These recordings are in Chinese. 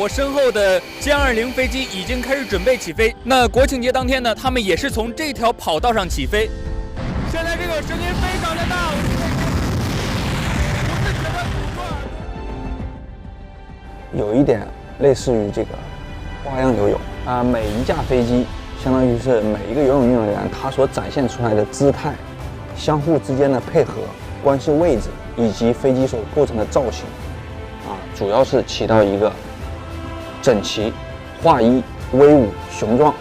我身后的歼20飞机已经开始准备起飞。那国庆节当天呢，他们也是从这条跑道上起飞。现在这个声音非常的大，我是觉得堵住耳朵。有一点类似于这个花样游泳啊，每一架飞机相当于是每一个游泳运动员他所展现出来的姿态、相互之间的配合、关系位置以及飞机所构成的造型。主要是起到一个整齐、划一、威武、雄壮。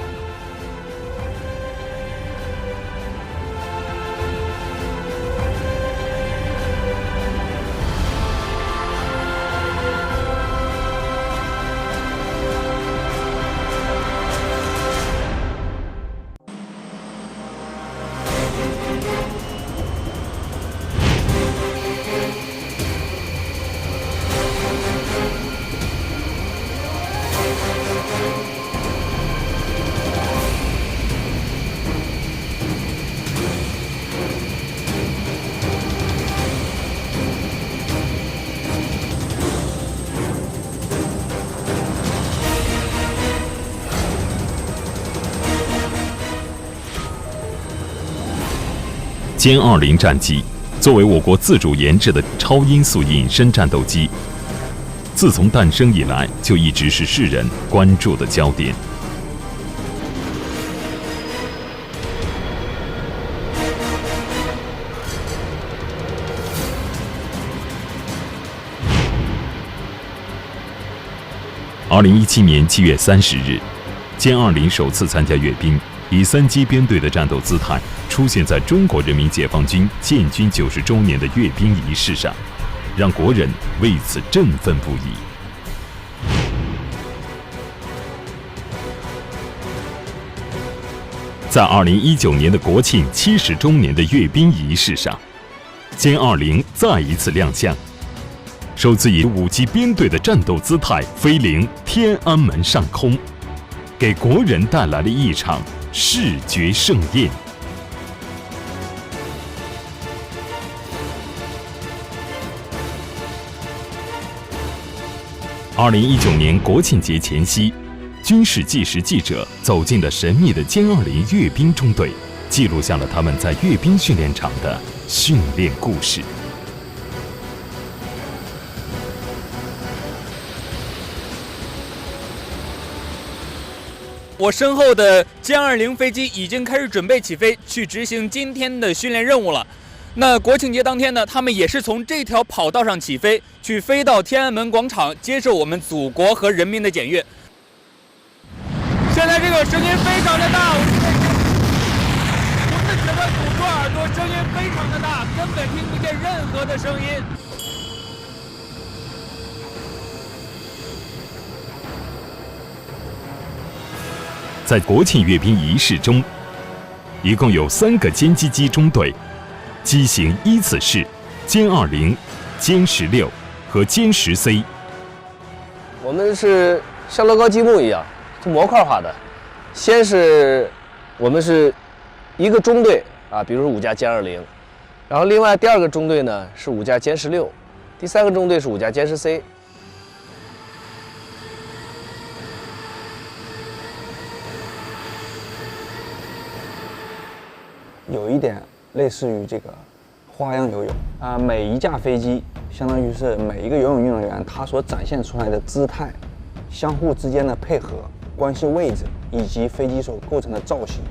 歼20战机作为我国自主研制的超音速隐身战斗机，自从诞生以来就一直是世人关注的焦点。2017年7月30日，歼20首次参加阅兵，以3机编队的战斗姿态出现在中国人民解放军建军90周年的阅兵仪式上，让国人为此振奋不已。在2019年的国庆70周年的阅兵仪式上，歼20再一次亮相，首次以5机编队的战斗姿态飞临天安门上空，给国人带来了一场视觉盛宴。2019年国庆节前夕，军事纪实记者走进了神秘的歼20阅兵中队，记录下了他们在阅兵训练场的训练故事。我身后的歼20飞机已经开始准备起飞，去执行今天的训练任务了。那国庆节当天呢，他们也是从这条跑道上起飞，去飞到天安门广场，接受我们祖国和人民的检阅。现在这个声音非常的大，我是觉得堵住耳朵，声音非常的大，根本听不见任何的声音。在国庆阅兵仪式中，一共有3个歼击机中队，机型依次是歼20、歼16和歼10C。我们是像乐高积木一样，是模块化的。先是我们是一个中队啊，比如说5架歼20，然后另外第2个中队呢是5架歼16，第3个中队是5架歼10C。有一点类似于这个花样游泳啊，每一架飞机相当于是每一个游泳运动员他所展现出来的姿态、相互之间的配合、关系位置以及飞机所构成的造型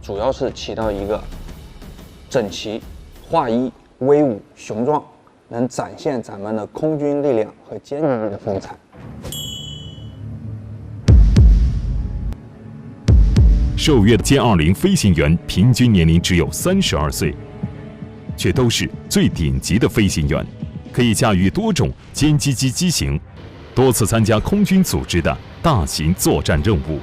主要是起到一个整齐、划一、威武、雄壮，能展现咱们的空军力量和歼击的风采。受阅的歼20飞行员平均年龄只有32岁，却都是最顶级的飞行员，可以驾驭多种歼击机机型，多次参加空军组织的大型作战任务。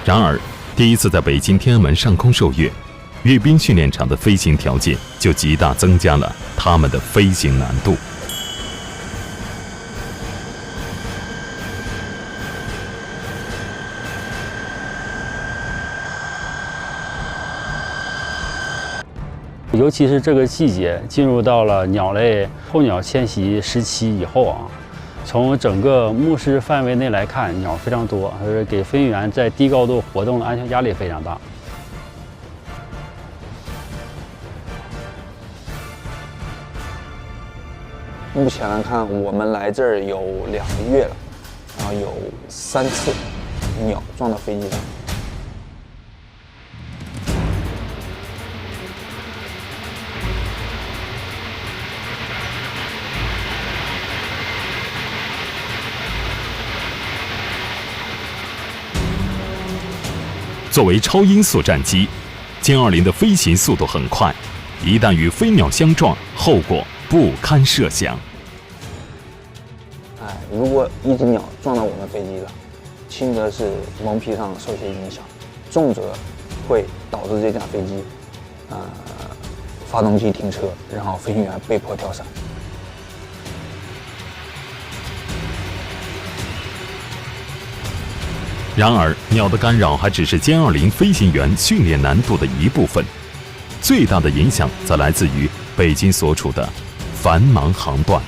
然而，第一次在北京天安门上空受阅，阅兵训练场的飞行条件就极大增加了他们的飞行难度。尤其是这个季节进入到了鸟类候鸟迁徙时期以后啊，从整个牧师范围内来看，鸟非常多，给飞行员在低高度活动的安全压力非常大。目前来看，我们来这儿有2个月了，然后有3次鸟撞到飞机上。作为超音速战机，歼20的飞行速度很快，一旦与飞鸟相撞，后果不堪设想。如果一只鸟撞到我们飞机了，轻则是蒙皮上受些影响，重则会导致这架飞机，发动机停车，然后飞行员被迫跳伞。然而，鸟的干扰还只是歼20飞行员训练难度的一部分，最大的影响则来自于北京所处的繁忙航段。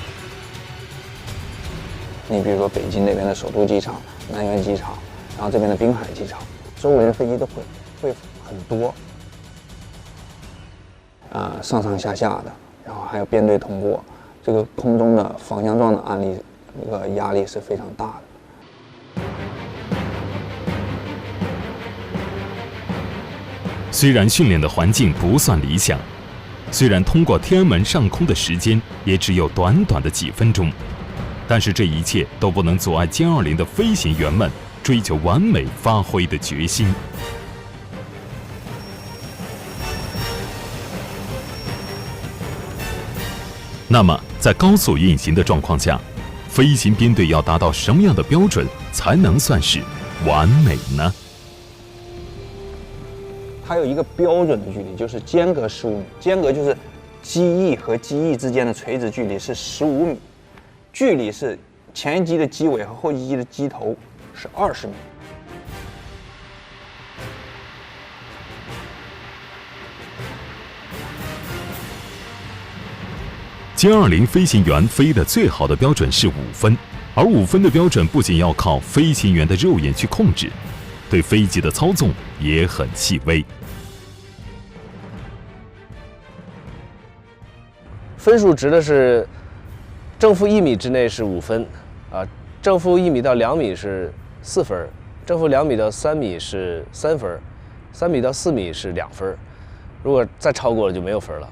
你比如说北京那边的首都机场、南苑机场，然后这边的滨海机场，周围的飞机都会很多，上上下下的，然后还有编队通过，这个空中的反相撞的压力是非常大的。虽然训练的环境不算理想，虽然通过天安门上空的时间也只有短短的几分钟，但是这一切都不能阻碍歼20的飞行员们追求完美发挥的决心。那么，在高速运行的状况下，飞行编队要达到什么样的标准才能算是完美呢？它有一个标准的距离，就是间隔15米，间隔就是机翼和机翼之间的垂直距离是15米，距离是前一机的机尾和后一机的机头是20米。歼20飞行员飞的最好的标准是5分，而5分的标准不仅要靠飞行员的肉眼去控制，对飞机的操纵也很细微。分数指的是正负1米之内是5分，正负1米到2米是4分，正负2米到3米是3分，3米到4米是2分，如果再超过了就没有分了。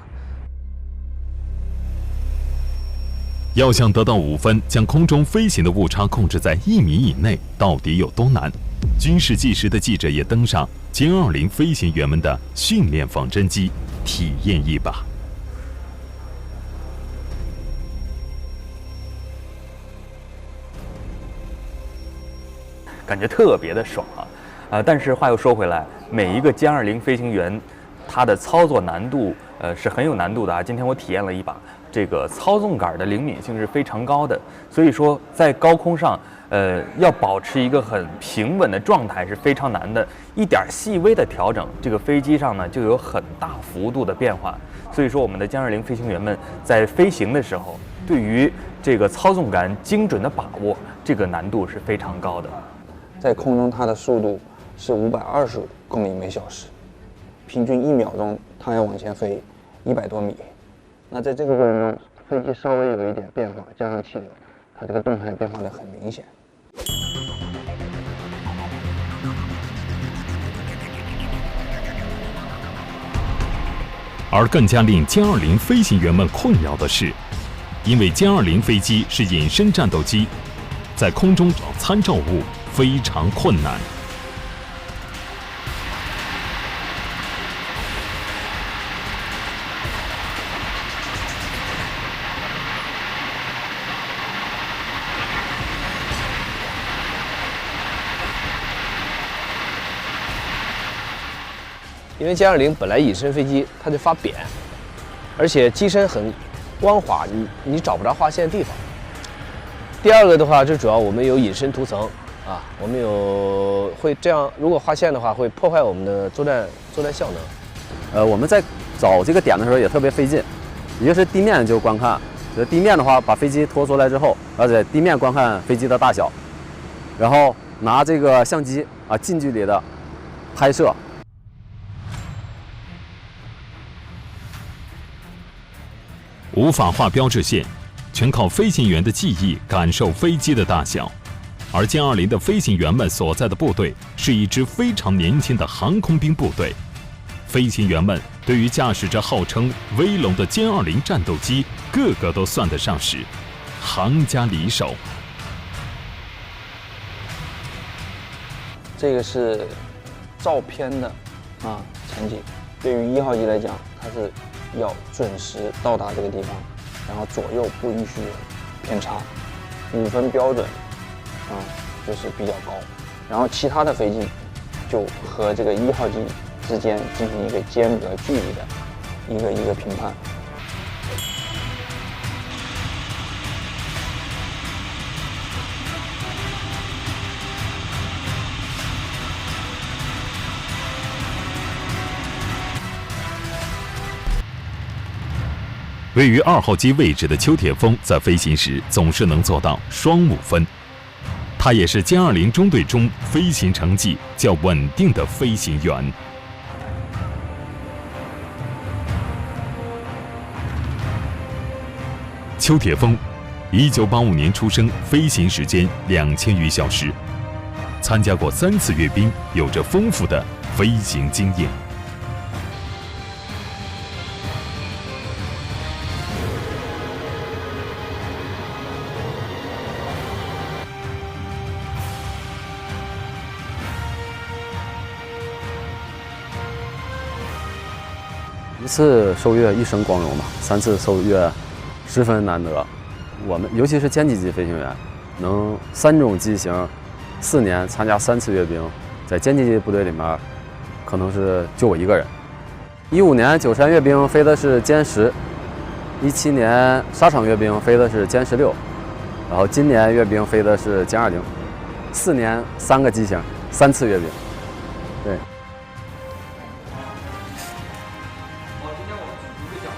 要想得到5分，将空中飞行的误差控制在1米以内，到底有多难？军事纪实的记者也登上歼20飞行员们的训练仿真机，体验一把。感觉特别的爽啊！但是话又说回来，每一个歼20飞行员，他的操作难度是很有难度的啊。今天我体验了一把，这个操纵杆的灵敏性是非常高的，所以说在高空上，要保持一个很平稳的状态是非常难的。一点细微的调整，这个飞机上呢就有很大幅度的变化。所以说，我们的歼20飞行员们在飞行的时候，对于这个操纵杆精准的把握，这个难度是非常高的。在空中，它的速度是525公里每小时，平均1秒钟它要往前飞100多米。那在这个过程中，飞机稍微有一点变化，加上气流，它这个动态变化的很明显。而更加令歼20飞行员们困扰的是，因为歼20飞机是隐身战斗机，在空中找参照物非常困难。因为歼20本来隐身飞机它就发扁，而且机身很光滑，你找不着划线的地方。第二个的话，这主要我们有隐身涂层啊，我们会这样，如果划线的话，会破坏我们的作战效能。我们在找这个点的时候也特别费劲，一个是地面就观看，地面的话把飞机拖出来之后，而且地面观看飞机的大小，然后拿这个相机啊近距离的拍摄。无法画标志线，全靠飞行员的记忆感受飞机的大小。而歼20的飞行员们所在的部队是一支非常年轻的航空兵部队，飞行员们对于驾驶着号称威龙的歼20战斗机，个个都算得上是行家里手。这个是照片的成绩。对于1号机来讲，它是要准时到达这个地方，然后左右不允许有偏差，5分标准就是比较高。然后其他的飞机就和这个1号机之间进行一个间隔距离的一个评判。位于2号机位置的邱铁锋在飞行时总是能做到双5分，他也是歼20中队中飞行成绩较稳定的飞行员。邱铁锋，1985年出生，飞行时间2000余小时，参加过3次阅兵，有着丰富的飞行经验。1次受阅一生光荣嘛，3次受阅十分难得。我们尤其是歼击机飞行员，能3种机型4年参加3次阅兵，在歼击机部队里面，可能是就我一个人。15年九山阅兵飞的是歼10，17年沙场阅兵飞的是歼16，然后今年阅兵飞的是歼20，4年3个机型，3次阅兵，对。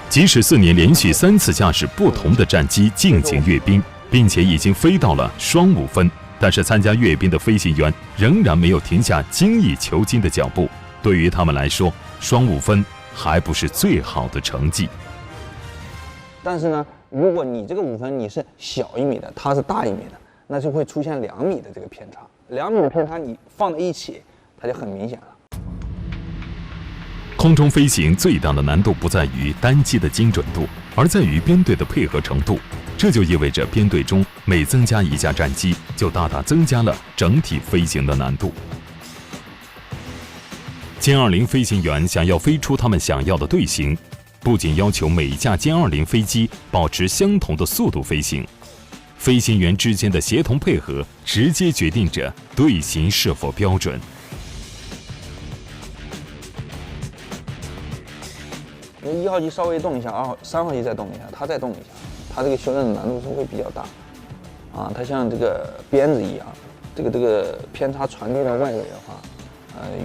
即使4年连续3次驾驶不同的战机进行阅兵，并且已经飞到了双5分，但是参加阅兵的飞行员仍然没有停下精益求精的脚步。对于他们来说，双5分还不是最好的成绩。但是呢，如果你这个5分你是小1米的，它是大1米的，那就会出现2米的这个偏差。2米的偏差你放在一起，它就很明显了。空中飞行最大的难度不在于单机的精准度，而在于编队的配合程度。这就意味着编队中每增加1架战机，就大大增加了整体飞行的难度。歼20飞行员想要飞出他们想要的队形，不仅要求每架歼20飞机保持相同的速度飞行，飞行员之间的协同配合直接决定着队形是否标准。1号机稍微动一下，3号机再动一下，它再动一下，它这个修正的难度是会比较大，它像这个鞭子一样，这个偏差传递到外围的话，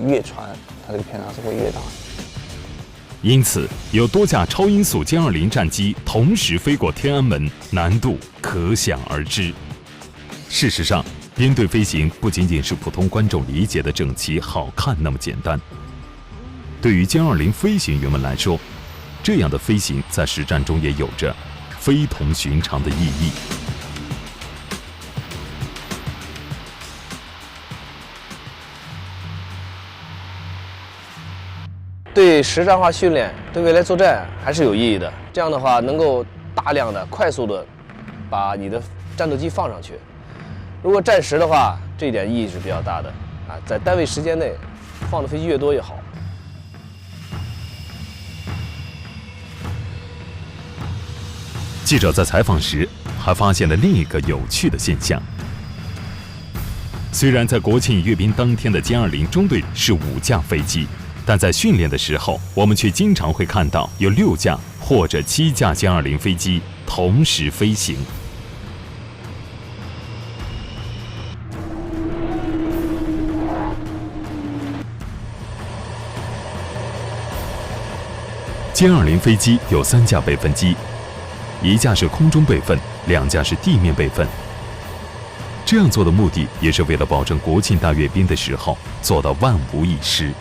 越传它这个偏差是会越大。因此，有多架超音速歼20战机同时飞过天安门，难度可想而知。事实上，编队飞行不仅仅是普通观众理解的整齐好看那么简单。对于歼20飞行员们来说，这样的飞行在实战中也有着非同寻常的意义。对实战化训练，对未来作战还是有意义的。这样的话，能够大量的、快速的把你的战斗机放上去。如果战时的话，这一点意义是比较大的在单位时间内放的飞机越多越好。记者在采访时还发现了另一个有趣的现象。虽然在国庆阅兵当天的歼20中队是5架飞机，但在训练的时候，我们却经常会看到有6架或者7架歼20飞机同时飞行。歼20飞机有3架备份机，1架是空中备份，2架是地面备份。这样做的目的也是为了保证国庆大阅兵的时候做到万无一失。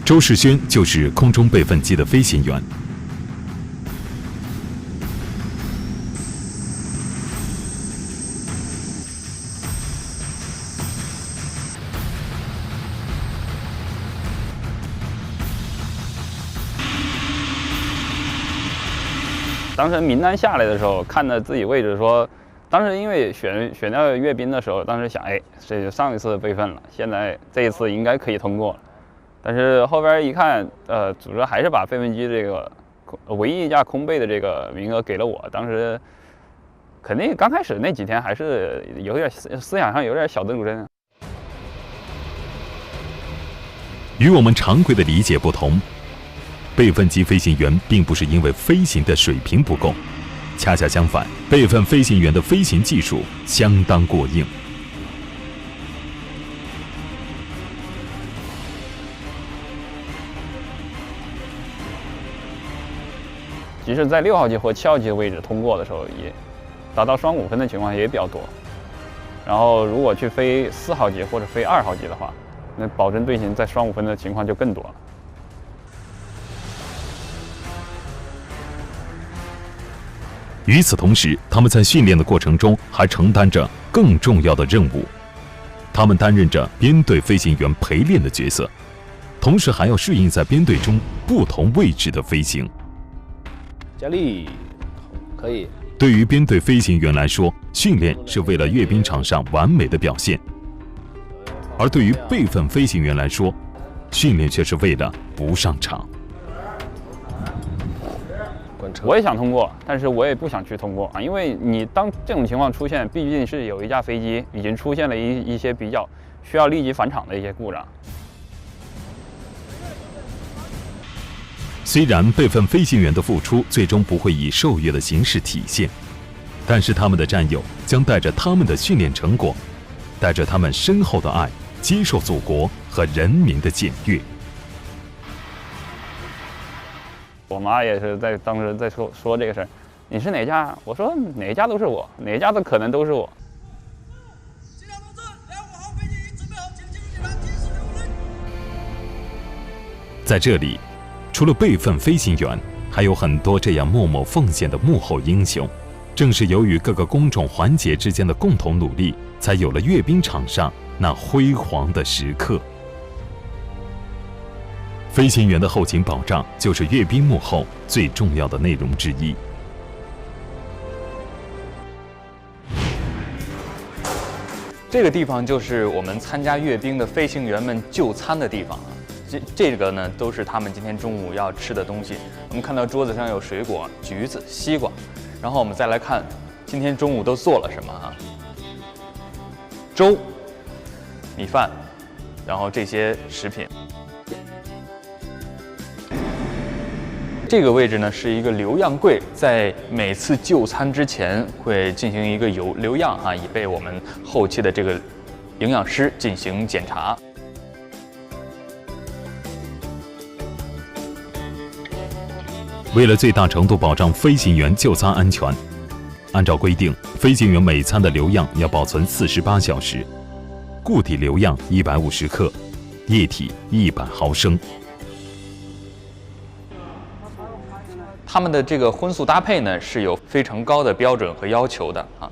周世轩就是空中备份机的飞行员。当时名单下来的时候，看着自己位置说，当时因为选到阅兵的时候，当时想，哎，这上一次备份了，现在这一次应该可以通过了。但是后边一看，组织还是把备份机这个唯一1架空备的这个名额给了我。当时肯定刚开始那几天还是有点思想上有点小自主真。与我们常规的理解不同，备份机飞行员并不是因为飞行的水平不够，恰恰相反，备份飞行员的飞行技术相当过硬。即使在6号机或7号机的位置通过的时候，也达到双5分的情况也比较多。然后如果去飞4号机或者飞2号机的话，那保证队形在双5分的情况就更多了。与此同时，他们在训练的过程中还承担着更重要的任务，他们担任着编队飞行员陪练的角色，同时还要适应在编队中不同位置的飞行。加力，可以。对于编队飞行员来说，训练是为了阅兵场上完美的表现；而对于备份飞行员来说，训练却是为了不上场。我也想通过，但是我也不想去通过啊，因为你当这种情况出现，毕竟是有1架飞机已经出现了一些比较需要立即返场的一些故障。虽然备份飞行员的付出最终不会以受阅的形式体现，但是他们的战友将带着他们的训练成果，带着他们深厚的爱，接受祖国和人民的检阅。我妈也是当时在说这个事儿，你是哪家？我说哪家都是我，哪家的可能都是我。在这里，除了备份飞行员，还有很多这样默默奉献的幕后英雄。正是由于各个工种环节之间的共同努力，才有了阅兵场上那辉煌的时刻。飞行员的后勤保障就是阅兵幕后最重要的内容之一。这个地方就是我们参加阅兵的飞行员们就餐的地方啊。这个呢，都是他们今天中午要吃的东西。我们看到桌子上有水果、橘子、西瓜，然后我们再来看今天中午都做了什么啊？粥、米饭，然后这些食品。这个位置呢是一个留样柜，在每次就餐之前会进行一个留样哈，以备我们后期的这个营养师进行检查。为了最大程度保障飞行员就餐安全，按照规定，飞行员每餐的留样要保存48小时，固体留样150克，液体100毫升。他们的这个荤素搭配呢是有非常高的标准和要求的啊。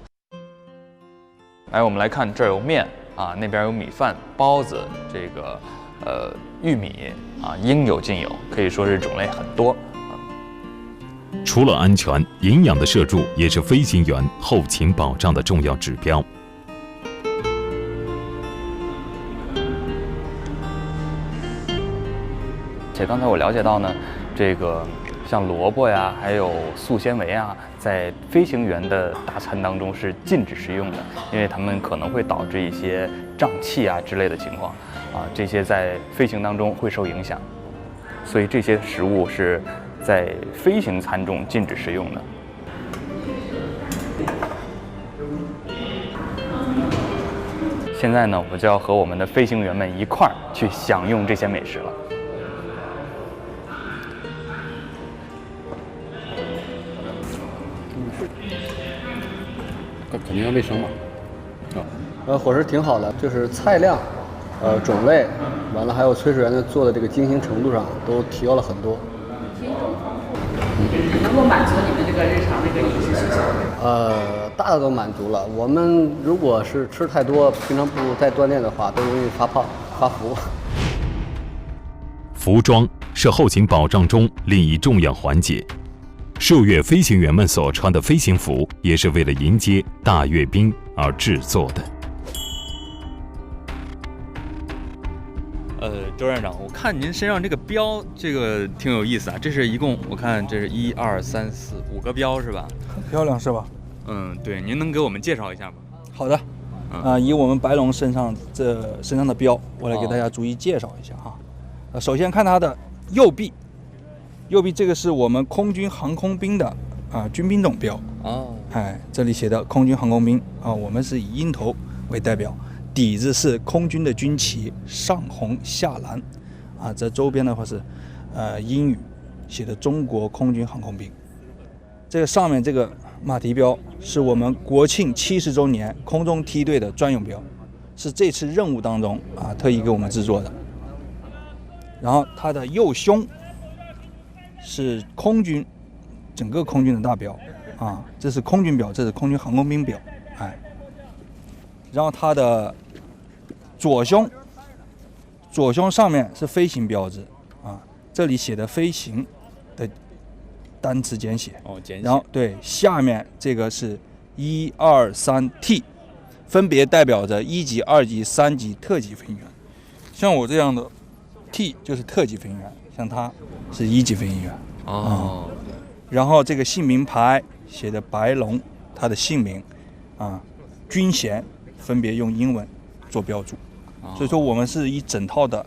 来，我们来看，这儿有面啊，那边有米饭、包子，这个玉米啊，应有尽有，可以说是种类很多。除了安全，营养的摄入也是飞行员后勤保障的重要指标。且刚才我了解到呢，这个像萝卜呀，还有素纤维啊，在飞行员的大餐当中是禁止食用的，因为它们可能会导致一些胀气啊之类的情况啊，这些在飞行当中会受影响，所以这些食物是在飞行餐中禁止食用的。现在呢，我就要和我们的飞行员们一块儿去享用这些美食了。肯定要卫生嘛。伙食挺好的，就是菜量、种类，完了还有炊事员的做的这个精心程度上都提高了很多。能够满足你们这个日常这个饮食需求？大的都满足了。我们如果是吃太多，平常不再锻炼的话，都容易发胖、发福。服装是后勤保障中另一重要环节。受阅飞行员们所穿的飞行服，也是为了迎接大阅兵而制作的。周站长，我看您身上这个标，这个挺有意思啊。这是一共，我看这是1、2、3、4、5个标是吧？很漂亮是吧？对，您能给我们介绍一下吗？好的，以我们白龙身上的标，我来给大家逐一介绍一下哈。首先看它的右臂，这个是我们空军航空兵的军兵种标哦。这里写的空军航空兵啊，我们是以鹰头为代表。底子是空军的军旗，上红下蓝，这周边的话是，英语写的中国空军航空兵。这个上面这个马蹄标是我们国庆70周年空中梯队的专用标，是这次任务当中特意给我们制作的。然后它的右胸是整个空军的大标这是空军标，这是空军航空兵标，然后它的左胸上面是飞行标志这里写的飞行的单词简写简写。然后对，下面这个是1、2、3 T， 分别代表着1级、2级、3级特级飞行员。像我这样的 T 就是特级飞行员，像他是1级飞行员然后这个姓名牌写的白龙，他的姓名军衔分别用英文做标注，所以说我们是以整套的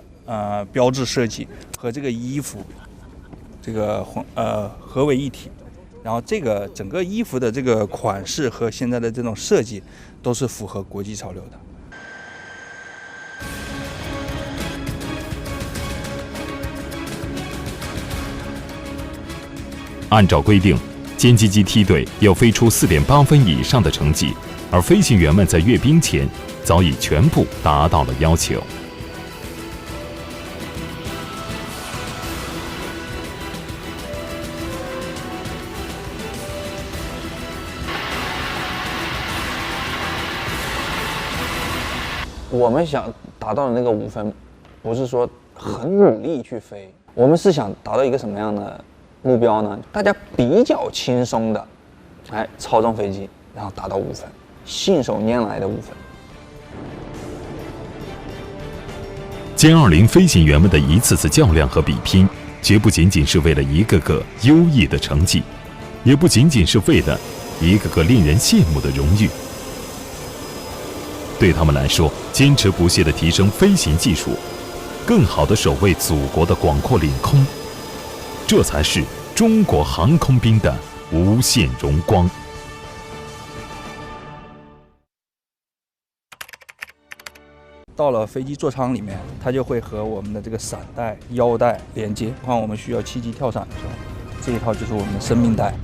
标志设计和这个衣服这个合为一体，然后这个整个衣服的这个款式和现在的这种设计都是符合国际潮流的。按照规定，歼击机梯队要飞出4.8分以上的成绩，而飞行员们在阅兵前早已全部达到了要求。我们想达到的那个5分，不是说很努力去飞，我们是想达到一个什么样的目标呢？大家比较轻松的，操纵飞机，然后达到5分，信手拈来的5分。歼20飞行员们的一次次较量和比拼，绝不仅仅是为了一个个优异的成绩，也不仅仅是为了一个个令人羡慕的荣誉。对他们来说，坚持不懈地提升飞行技术，更好地守卫祖国的广阔领空，这才是中国航空兵的无限荣光。到了飞机座舱里面，它就会和我们的这个伞带、腰带连接。看我们需要7级跳伞的时候，这一套就是我们的生命带。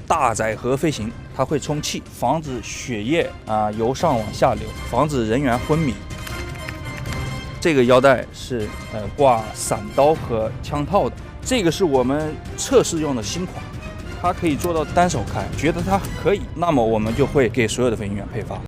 大载荷飞行，它会充气，防止血液由上往下流，防止人员昏迷。这个腰带是挂伞刀和枪套的，这个是我们测试用的新款，它可以做到单手开，觉得它可以，那么我们就会给所有的飞行员配发。